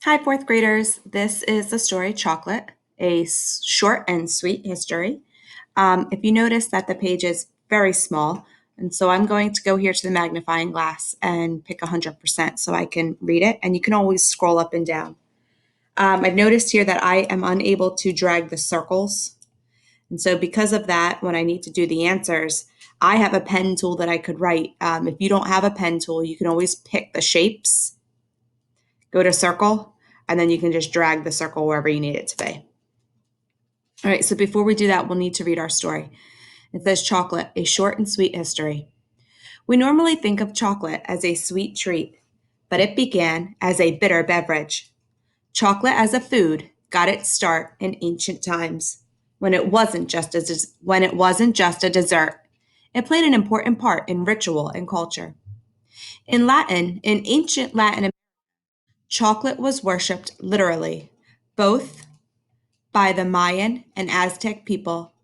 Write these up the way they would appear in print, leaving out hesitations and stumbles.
Hi, fourth graders. This is the story Chocolate, a short and sweet history. If you notice that the page is very small, and so I'm going to go here to the magnifying glass and pick 100% so I can read it, and you can always scroll up and down. I've noticed here that I am unable to drag the circles, and so because of that, when I need to do the answers, I have a pen tool that I could write. If you don't have a pen tool, you can always pick the shapes, go to circle, and then you can just drag the circle wherever you need it to be. All right, so before we do that, we'll need to read our story. It says Chocolate, a short and sweet history. We normally think of chocolate as a sweet treat, but it began as a bitter beverage. Chocolate as a food got its start in ancient times, when it wasn't just a dessert. It played an important part in ritual and culture. In ancient Latin, chocolate was worshipped literally, both by the Mayan and Aztec people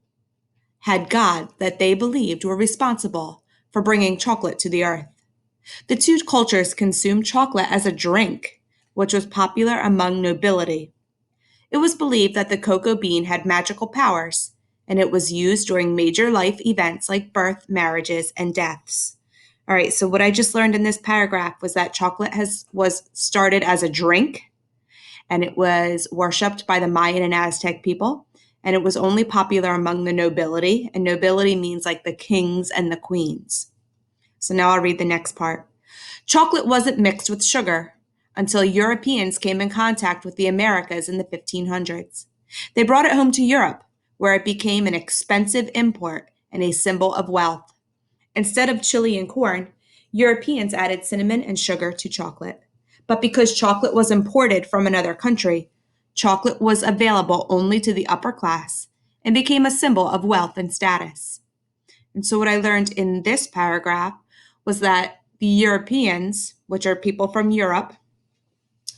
had gods that they believed were responsible for bringing chocolate to the earth. The two cultures consumed chocolate as a drink, which was popular among nobility. It was believed that the cocoa bean had magical powers, and it was used during major life events like birth, marriages, and deaths. All right, so what I just learned in this paragraph was that was started as a drink, and it was worshipped by the Mayan and Aztec people. And it was only popular among the nobility, and nobility means like the kings and the queens. So now I'll read the next part. Chocolate wasn't mixed with sugar until Europeans came in contact with the Americas in the 1500s. They brought it home to Europe, where it became an expensive import and a symbol of wealth. Instead of chili and corn, Europeans added cinnamon and sugar to chocolate. But because chocolate was imported from another country, chocolate was available only to the upper class and became a symbol of wealth and status. And so, what I learned in this paragraph was that the Europeans, which are people from Europe,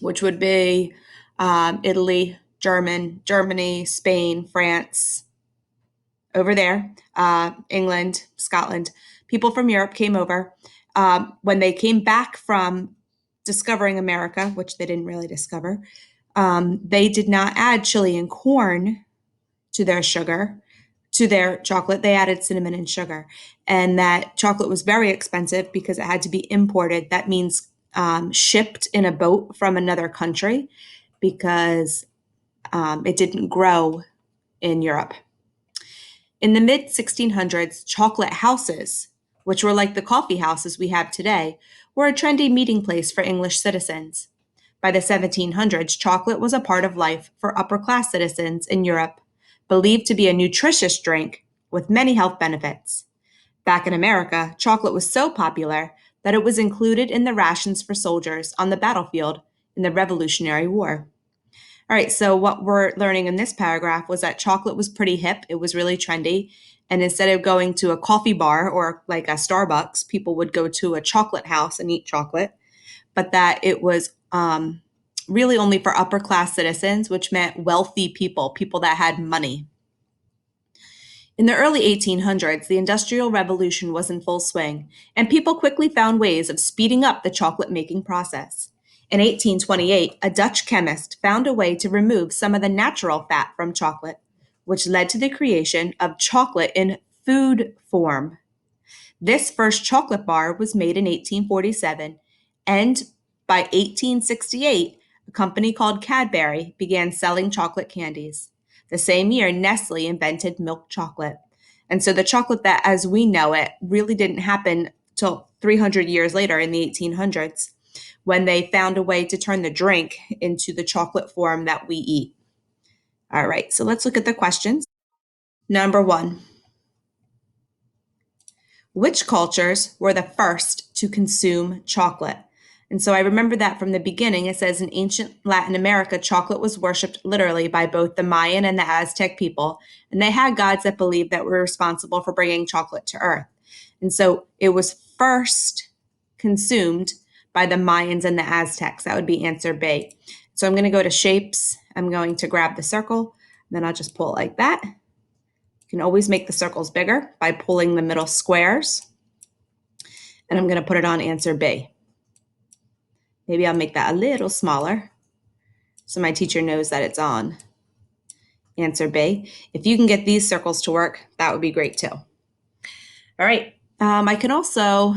which would be Italy, Germany, Spain, France, over there, England, Scotland, people from Europe came over. When they came back from discovering America, which they didn't really discover, they did not add chili and corn to their sugar, to their chocolate. They added cinnamon and sugar. And that chocolate was very expensive because it had to be imported. That means shipped in a boat from another country because it didn't grow in Europe. In the mid 1600s, chocolate houses, which were like the coffee houses we have today, were a trendy meeting place for English citizens. By the 1700s, chocolate was a part of life for upper class citizens in Europe, believed to be a nutritious drink with many health benefits. Back in America, chocolate was so popular that it was included in the rations for soldiers on the battlefield in the Revolutionary War. All right, so what we're learning in this paragraph was that chocolate was pretty hip, it was really trendy. And instead of going to a coffee bar or like a Starbucks, people would go to a chocolate house and eat chocolate, but that it was really only for upper class citizens, which meant wealthy people, people that had money. In the early 1800s, the Industrial Revolution was in full swing, and people quickly found ways of speeding up the chocolate making process. In 1828, a Dutch chemist found a way to remove some of the natural fat from chocolate, which led to the creation of chocolate in food form. This first chocolate bar was made in 1847, and by 1868, a company called Cadbury began selling chocolate candies. The same year, Nestle invented milk chocolate. And so the chocolate that as we know it really didn't happen till 300 years later in the 1800s when they found a way to turn the drink into the chocolate form that we eat. All right, so let's look at the questions. Number one, which cultures were the first to consume chocolate? And so I remember that from the beginning. It says in ancient Latin America, chocolate was worshipped literally by both the Mayan and the Aztec people, and they had gods that believed that were responsible for bringing chocolate to earth. And so it was first consumed by the Mayans and the Aztecs. That would be answer B. So I'm going to go to shapes. I'm going to grab the circle, and then I'll just pull it like that. You can always make the circles bigger by pulling the middle squares. And I'm going to put it on answer B. Maybe I'll make that a little smaller. so my teacher knows that it's on. Answer B. If you can get these circles to work, that would be great too. All right. I can also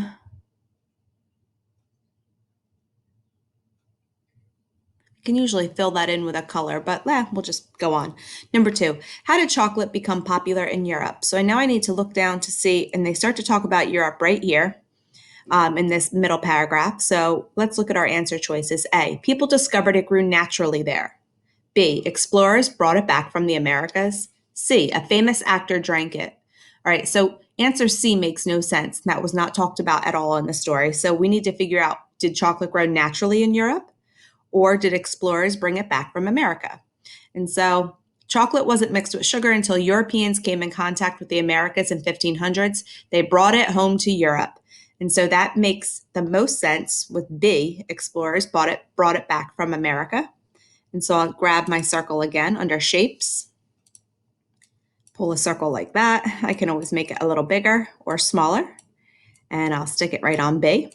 usually fill that in with a color, but we'll just go on. Number 2, how did chocolate become popular in Europe? So now I need to look down to see, and they start to talk about Europe right here in this middle paragraph. So let's look at our answer choices. A, people discovered it grew naturally there. B, explorers brought it back from the Americas. C, a famous actor drank it. All right, so answer C makes no sense. That was not talked about at all in the story. So we need to figure out, did chocolate grow naturally in Europe, or did explorers bring it back from America? And so chocolate wasn't mixed with sugar until Europeans came in contact with the Americas in 1500s. They brought it home to Europe. And so that makes the most sense with B, explorers brought it back from America. And so I'll grab my circle again under shapes, pull a circle like that. I can always make it a little bigger or smaller, and I'll stick it right on B.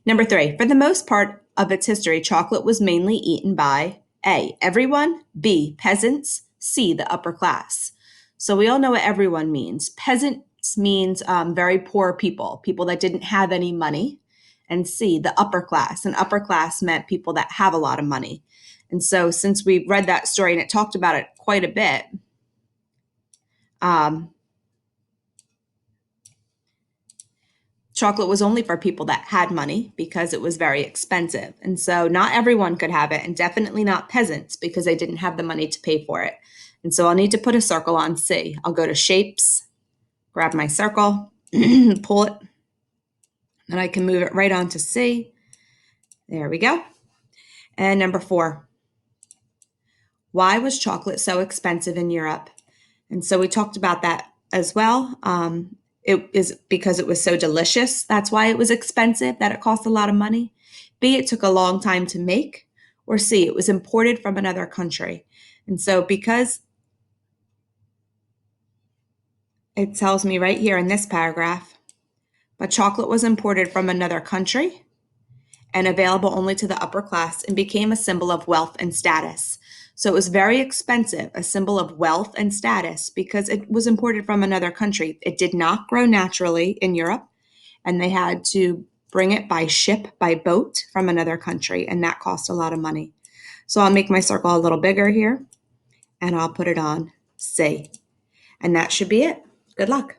Number 3, for the most part of its history, chocolate was mainly eaten by A, everyone, B, peasants, C, the upper class. So we all know what everyone means. Peasants means very poor people, people that didn't have any money. And C, the upper class. And upper class meant people that have a lot of money. And so since we read that story and it talked about it quite a bit, chocolate was only for people that had money because it was very expensive. And so not everyone could have it, and definitely not peasants because they didn't have the money to pay for it. And so I'll need to put a circle on C. I'll go to shapes, grab my circle, pull it, and I can move it right onto C. There we go. And number 4, why was chocolate so expensive in Europe? And so we talked about that as well. It is because it was so delicious. That's why it was expensive, that it cost a lot of money. B, it took a long time to make. Or C, it was imported from another country. And so because it tells me right here in this paragraph, but chocolate was imported from another country and available only to the upper class and became a symbol of wealth and status. So it was very expensive, a symbol of wealth and status because it was imported from another country. It did not grow naturally in Europe, and they had to bring it by ship, by boat from another country, and that cost a lot of money. So I'll make my circle a little bigger here, and I'll put it on C. And that should be it. Good luck.